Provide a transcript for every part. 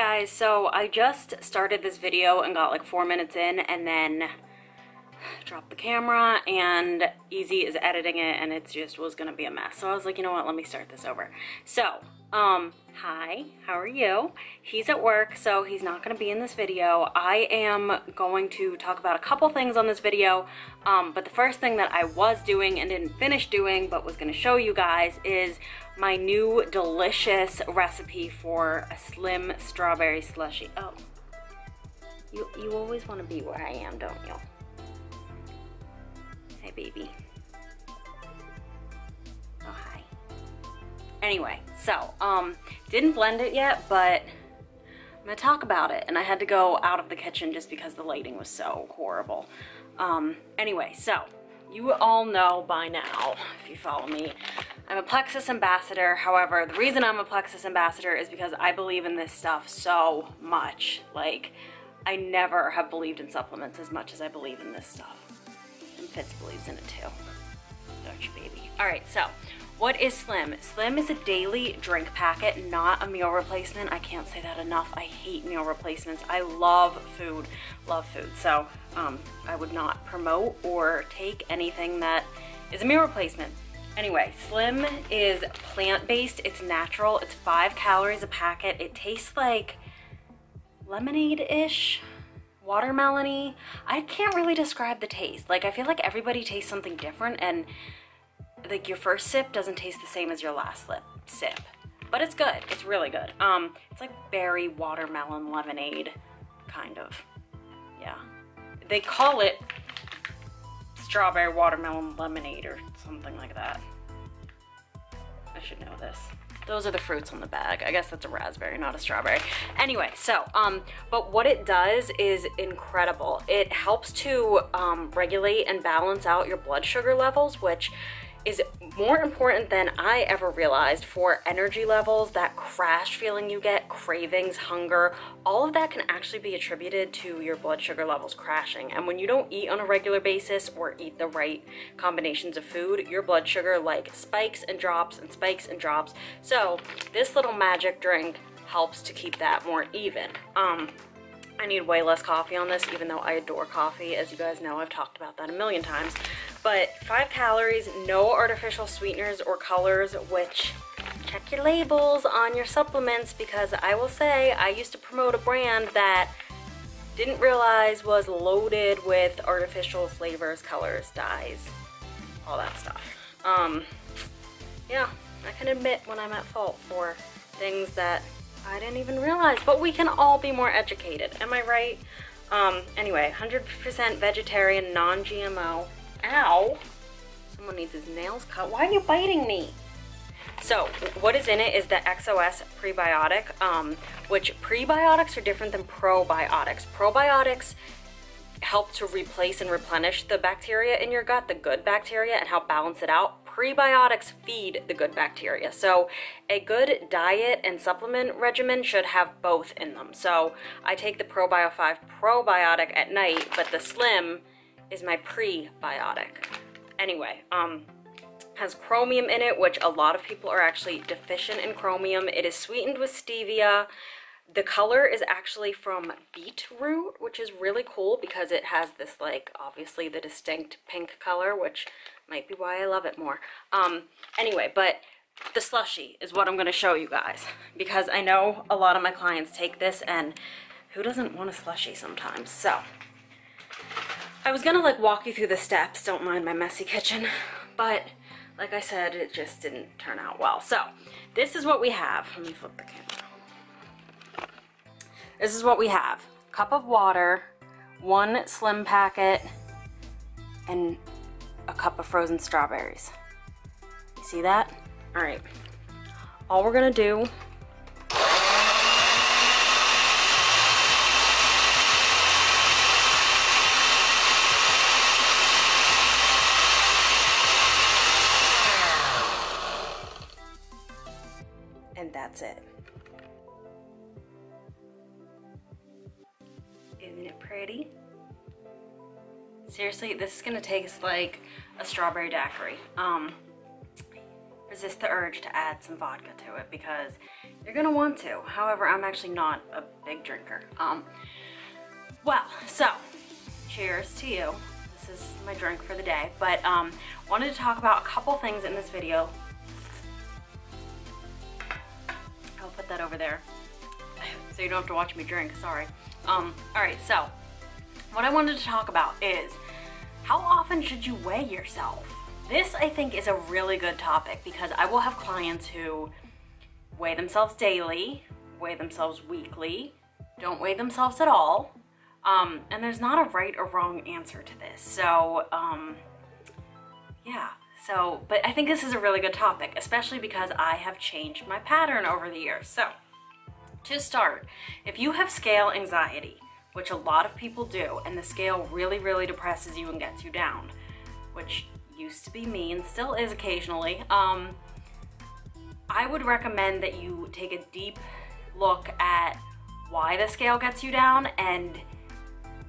guys, so I just started this video and got like 4 minutes in and then dropped the camera, and Easy is editing it and it just was gonna be a mess. So I was like, you know what, let me start this over. So, hi, how are you? He's at work, so he's not gonna be in this video. I am going to talk about a couple things on this video, but the first thing that I was doing and didn't finish doing but was gonna show you guys is my new delicious recipe for a slim strawberry slushie. Oh, you always want to be where I am, don't you? Hey, baby. Oh, hi. Anyway, so, didn't blend it yet, but I'm gonna talk about it, and I had to go out of the kitchen just because the lighting was so horrible. Anyway, so, you all know by now, if you follow me, I'm a Plexus ambassador. However, the reason I'm a Plexus ambassador is because I believe in this stuff so much. Like, I never have believed in supplements as much as I believe in this stuff. And Fitz believes in it too. Don't you, baby? All right, so what is Slim? Slim is a daily drink packet, not a meal replacement. I can't say that enough. I hate meal replacements. I love food, So I would not promote or take anything that is a meal replacement. Anyway, Slim is plant-based, it's natural, it's 5 calories a packet. It tastes like lemonade-ish, watermelon-y. I can't really describe the taste. Like, I feel like everybody tastes something different, and like your first sip doesn't taste the same as your last sip. But it's good, it's really good. It's like berry watermelon lemonade, kind of, yeah. They call it strawberry watermelon lemonade or something like that. I should know this. Those are the fruits on the bag. I guess that's a raspberry, not a strawberry. Anyway, so, but what it does is incredible. It helps to regulate and balance out your blood sugar levels, which is more important than I ever realized for energy levels, that crash feeling you get, cravings, hunger, all of that can actually be attributed to your blood sugar levels crashing. And when you don't eat on a regular basis or eat the right combinations of food, your blood sugar like spikes and drops and spikes and drops. So this little magic drink helps to keep that more even. I need way less coffee on this, even though I adore coffee. As you guys know, I've talked about that a million times. But 5 calories, no artificial sweeteners or colors, which check your labels on your supplements, because I will say I used to promote a brand that didn't realize was loaded with artificial flavors, colors, dyes, all that stuff. Yeah, I can admit when I'm at fault for things that I didn't even realize, but we can all be more educated, am I right? Anyway, 100% vegetarian, non-GMO. Ow! Someone needs his nails cut. Why are you biting me? So, what is in it is the XOS prebiotic, which prebiotics are different than probiotics. Probiotics help to replace and replenish the bacteria in your gut, the good bacteria, and help balance it out. Prebiotics feed the good bacteria. So a good diet and supplement regimen should have both in them. So I take the ProBio 5 probiotic at night, but the Slim is my prebiotic. Anyway, has chromium in it, which a lot of people are actually deficient in chromium. It is sweetened with stevia. The color is actually from beetroot, which is really cool because it has this, like, obviously the distinct pink color, which might be why I love it more. Anyway, but the slushie is what I'm going to show you guys, because I know a lot of my clients take this, and who doesn't want a slushie sometimes? So I was going to like walk you through the steps, don't mind my messy kitchen, but like I said, it just didn't turn out well. So this is what we have. Let me flip the camera. This is what we have. Cup of water, 1 Slim packet, and a cup of frozen strawberries. You see that? All right. All we're gonna do and that's it. Isn't it pretty? Seriously, this is gonna taste like a strawberry daiquiri. resist the urge to add some vodka to it because you're gonna want to. However, I'm actually not a big drinker. Well, so cheers to you. This is my drink for the day, but wanted to talk about a couple things in this video. I'll put that over there so you don't have to watch me drink, sorry. Alright, so what I wanted to talk about is how often should you weigh yourself? This, I think, is a really good topic because I will have clients who weigh themselves daily, weigh themselves weekly, don't weigh themselves at all, and there's not a right or wrong answer to this. So, yeah. So, but I think this is a really good topic, especially because I have changed my pattern over the years. So, to start, if you have scale anxiety, which a lot of people do, and the scale really, really depresses you and gets you down, which used to be me and still is occasionally, I would recommend that you take a deep look at why the scale gets you down and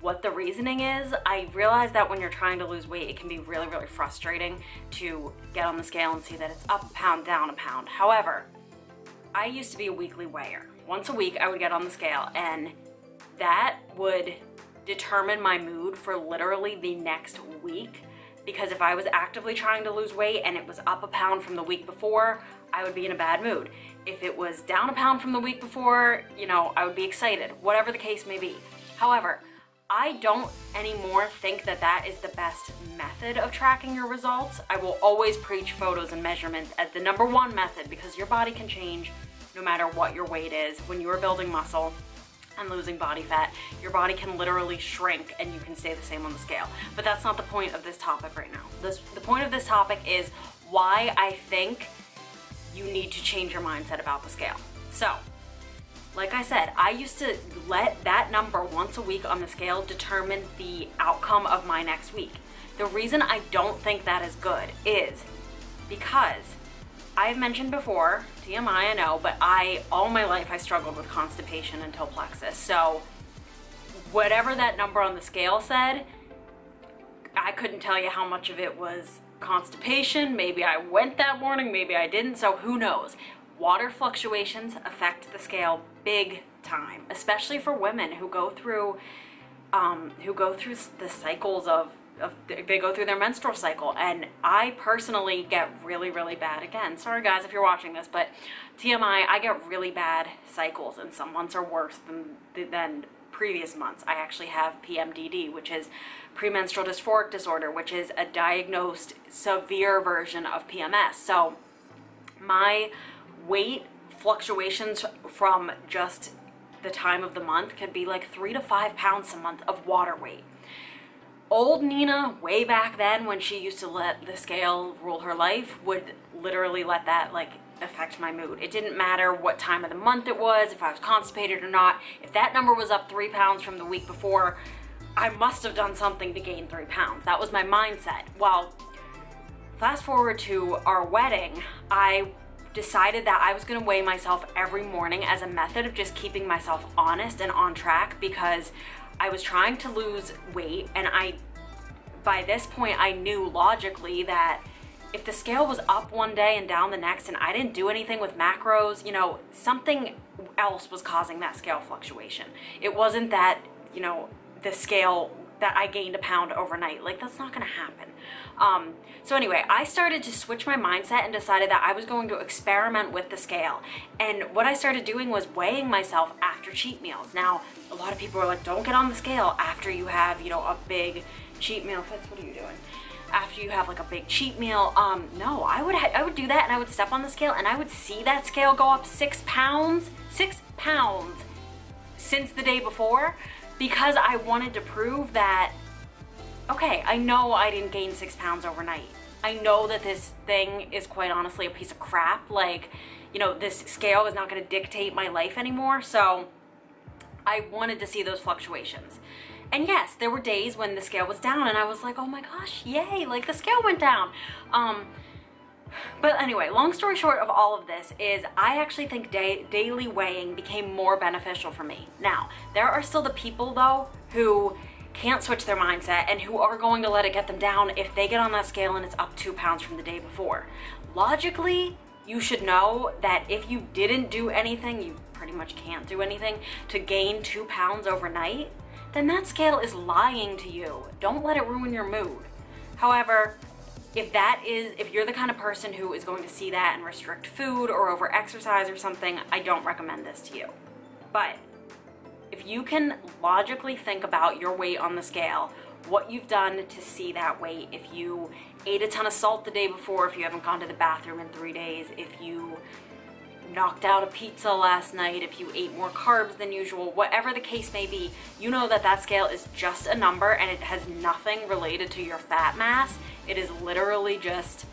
what the reasoning is. I realize that when you're trying to lose weight, it can be really, really frustrating to get on the scale and see that it's up a pound, down a pound. However, I used to be a weekly weigher. Once a week, I would get on the scale, and that would determine my mood for literally the next week. Because if I was actively trying to lose weight and it was up a pound from the week before, I would be in a bad mood. If it was down a pound from the week before, you know, I would be excited, whatever the case may be. However, I don't anymore think that that is the best method of tracking your results. I will always preach photos and measurements as the #1 method because your body can change no matter what your weight is. When you are building muscle and losing body fat, your body can literally shrink and you can stay the same on the scale. But that's not the point of this topic right now. The point of this topic is why I think you need to change your mindset about the scale. So, like I said, I used to let that number once a week on the scale determine the outcome of my next week. The reason I don't think that is good is because I've mentioned before, TMI I know, but all my life I struggled with constipation until plexus. So whatever that number on the scale said, I couldn't tell you how much of it was constipation. Maybe I went that morning, maybe I didn't, so who knows? Water fluctuations affect the scale big time, especially for women who go through the cycles they go through their menstrual cycle. And I personally get really, really bad, again, sorry guys if you're watching this, but TMI, I get really bad cycles, and some months are worse than previous months. I actually have PMDD, which is premenstrual dysphoric disorder, which is a diagnosed severe version of PMS. So my weight fluctuations from just the time of the month could be like 3 to 5 pounds a month of water weight. Old Nina, way back then when she used to let the scale rule her life, would literally let that like affect my mood. It didn't matter what time of the month it was, if I was constipated or not. If that number was up 3 pounds from the week before, I must have done something to gain 3 pounds. That was my mindset. Well, fast forward to our wedding, I decided that I was gonna weigh myself every morning as a method of just keeping myself honest and on track, because I was trying to lose weight, and by this point I knew logically that if the scale was up one day and down the next and I didn't do anything with macros, you know, something else was causing that scale fluctuation. It wasn't that, you know, the scale that I gained a pound overnight. Like, that's not gonna happen. So anyway, I started to switch my mindset and decided that I was going to experiment with the scale. And what I started doing was weighing myself after cheat meals. Now, a lot of people are like, don't get on the scale after you have, you know, a big cheat meal. Fitz, what are you doing? After you have like a big cheat meal. No, I would do that, and I would step on the scale and I would see that scale go up 6 pounds since the day before, because I wanted to prove that, okay, I know I didn't gain 6 pounds overnight. I know that this thing is quite honestly a piece of crap. Like, you know, this scale is not gonna dictate my life anymore. So I wanted to see those fluctuations. And yes, there were days when the scale was down and I was like, oh my gosh, yay, like the scale went down. But anyway, long story short of all of this is I actually think daily weighing became more beneficial for me. Now, there are still the people though who can't switch their mindset and who are going to let it get them down if they get on that scale and it's up 2 pounds from the day before. logically, you should know that if you didn't do anything, you pretty much can't do anything to gain 2 pounds overnight, then that scale is lying to you. Don't let it ruin your mood. However, if you're the kind of person who is going to see that and restrict food or over exercise or something, I don't recommend this to you. But if you can logically think about your weight on the scale, what you've done to see that weight, if you ate a ton of salt the day before, if you haven't gone to the bathroom in 3 days, if you knocked out a pizza last night, if you ate more carbs than usual, whatever the case may be, you know that that scale is just a number and it has nothing related to your fat mass. It is literally just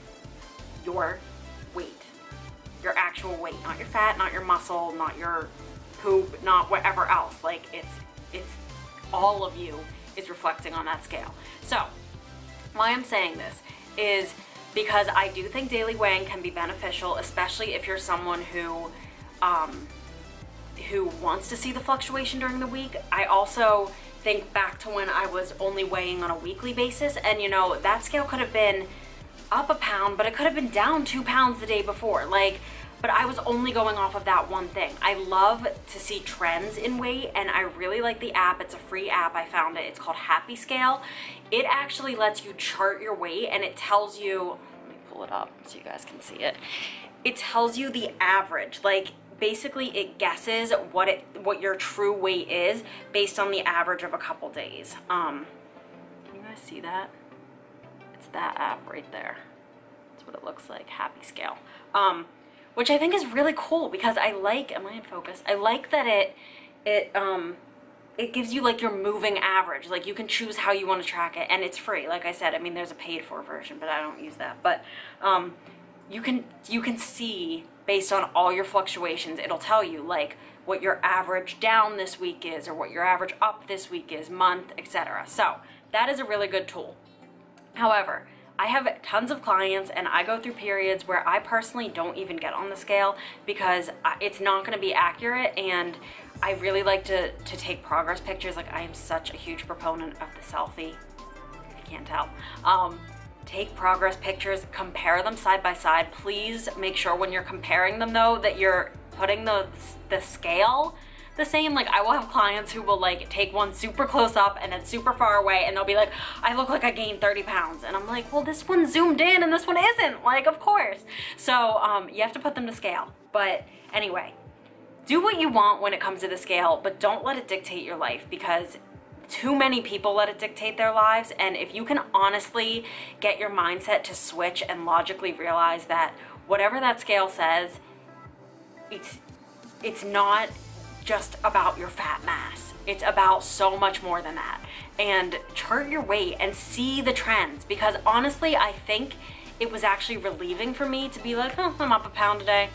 your weight, your actual weight, not your fat, not your muscle, not your poop, not whatever else. Like it's all of you is reflecting on that scale. So why I'm saying this is because I do think daily weighing can be beneficial, especially if you're someone who wants to see the fluctuation during the week. I also think back to when I was only weighing on a weekly basis, and you know, that scale could have been up a pound, but it could have been down 2 pounds the day before. But I was only going off of that one thing. I love to see trends in weight, and I really like the app. It's a free app. I found it. It's called Happy Scale. It actually lets you chart your weight, and it tells you, let me pull it up so you guys can see it. It tells you the average. Like, basically it guesses what your true weight is based on the average of a couple days. Can you guys see that? It's that app right there. That's what it looks like, Happy Scale. Which I think is really cool because I like, am I in focus? I like that it gives you like your moving average. Like, you can choose how you want to track it, and it's free. Like I said, I mean, there's a paid for version, but I don't use that. But you can see based on all your fluctuations, it'll tell you like what your average down this week is or what your average up this week is, month, etc. So that is a really good tool. However, I have tons of clients and I go through periods where I personally don't even get on the scale because it's not going to be accurate, and I really like to take progress pictures. Like, I am such a huge proponent of the selfie, if you can't tell. Take progress pictures, compare them side by side. Please make sure when you're comparing them though that you're putting the scale the same. Like, I will have clients who will like take one super close up and then super far away, and they'll be like, I look like I gained 30 pounds. And I'm like, well, this one's zoomed in and this one isn't. Like, of course. So you have to put them to scale. But anyway, do what you want when it comes to the scale, but don't let it dictate your life, because too many people let it dictate their lives. And if you can honestly get your mindset to switch and logically realize that whatever that scale says, it's not just about your fat mass. It's about so much more than that. And chart your weight and see the trends, because honestly, I think it was actually relieving for me to be like, oh, I'm up a pound today.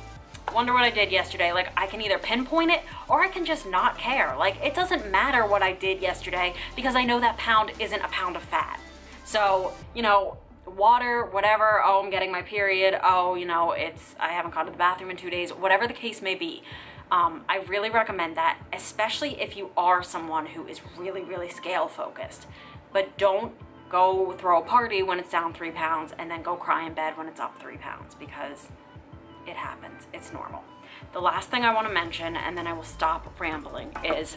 Wonder what I did yesterday. Like, I can either pinpoint it or I can just not care. Like, it doesn't matter what I did yesterday because I know that pound isn't a pound of fat. So, you know, water, whatever, oh, I'm getting my period, oh, you know, I haven't gone to the bathroom in 2 days, whatever the case may be. I really recommend that, especially if you are someone who is really, really scale focused. But don't go throw a party when it's down 3 pounds and then go cry in bed when it's up 3 pounds, because it happens. It's normal. The last thing I want to mention, and then I will stop rambling, is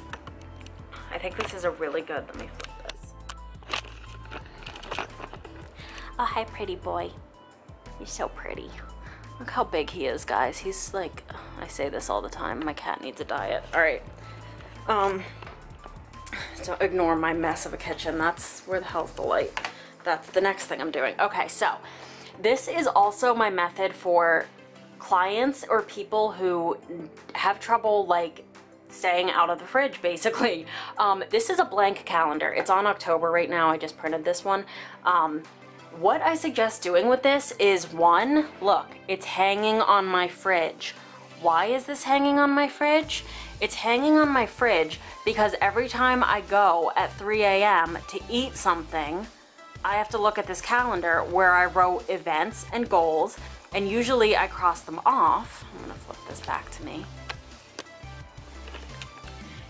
I think this is a really good, let me flip this. Oh, hi, pretty boy. You're so pretty. Look how big he is, guys. He's like, I say this all the time, my cat needs a diet. All right. So ignore my mess of a kitchen. That's, where the hell's the light? That's the next thing I'm doing. Okay, so this is also my method for clients or people who have trouble like staying out of the fridge, basically. This is a blank calendar. It's on October right now. I just printed this one. What I suggest doing with this is, one, look, it's hanging on my fridge. Why is this hanging on my fridge? It's hanging on my fridge because every time I go at 3 a.m. to eat something, I have to look at this calendar where I wrote events and goals, and usually I cross them off. I'm gonna flip this back to me.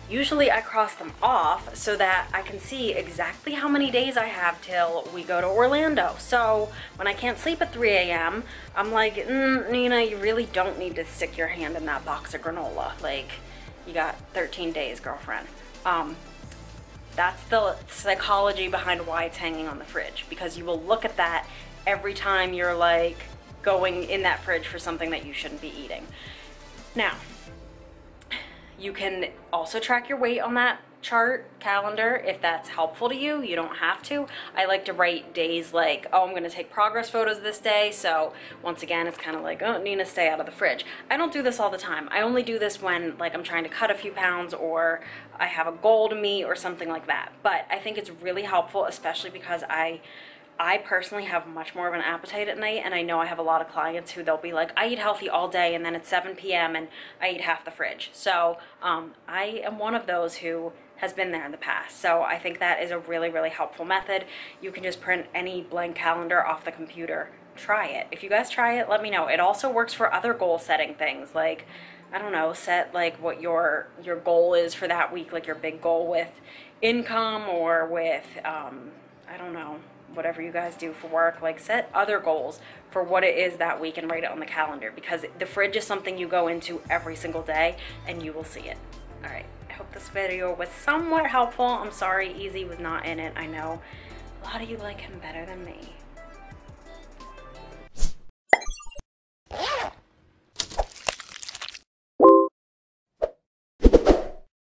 Usually I cross them off so that I can see exactly how many days I have till we go to Orlando. So when I can't sleep at 3 a.m., I'm like, Nina, you really don't need to stick your hand in that box of granola. Like, you got 13 days, girlfriend. That's the psychology behind why it's hanging on the fridge, because you will look at that every time you're like going in that fridge for something that you shouldn't be eating. Now, you can also track your weight on that chart calendar if that's helpful to you. You don't have to. I like to write days like, oh, I'm gonna take progress photos this day. So once again, it's kind of like, oh, Nina, stay out of the fridge. I don't do this all the time. I only do this when like I'm trying to cut a few pounds or I have a goal to meet or something like that. But I think it's really helpful, especially because I personally have much more of an appetite at night, and I know I have a lot of clients who they'll be like, I eat healthy all day and then it's 7 p.m. and I eat half the fridge. So I am one of those who has been there in the past. So I think that is a really, really helpful method. You can just print any blank calendar off the computer. Try it. If you guys try it, let me know. It also works for other goal setting things, like, I don't know, set like what your goal is for that week, like your big goal with income or with, I don't know, whatever you guys do for work. Like, set other goals for what it is that week and write it on the calendar, because the fridge is something you go into every single day and you will see it. All right, I hope this video was somewhat helpful. I'm sorry Easy was not in it. I know a lot of you like him better than me.